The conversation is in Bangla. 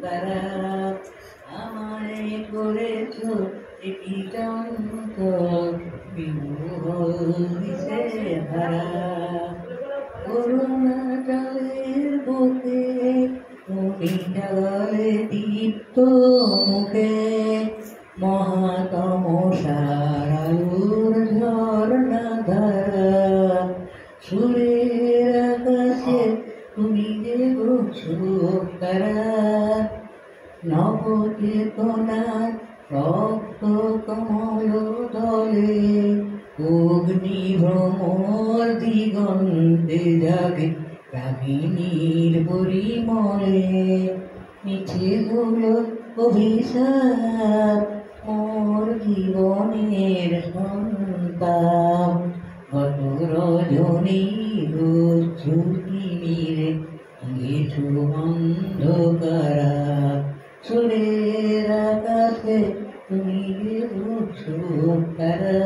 তারা আমায় করেছ দিশে হারা করুণা জলের বুকে জলে দীপ্ত মুখে মহাতমসার আলোর ঝর্ণা ধারা সুরের আকাশে তুমি যে তারা নবচেতনার রক্ত কমল দলে অগ্নি ভ্রমর দিগন্তে জাগে রাগিনীর পরিমলে মিছে হলো অভিশাপ মোর জীবনের সন্তাপ গত রজনী রোজী মিলে কিছু অন্ধকারা সুরের আকাশে তুমি যে তারা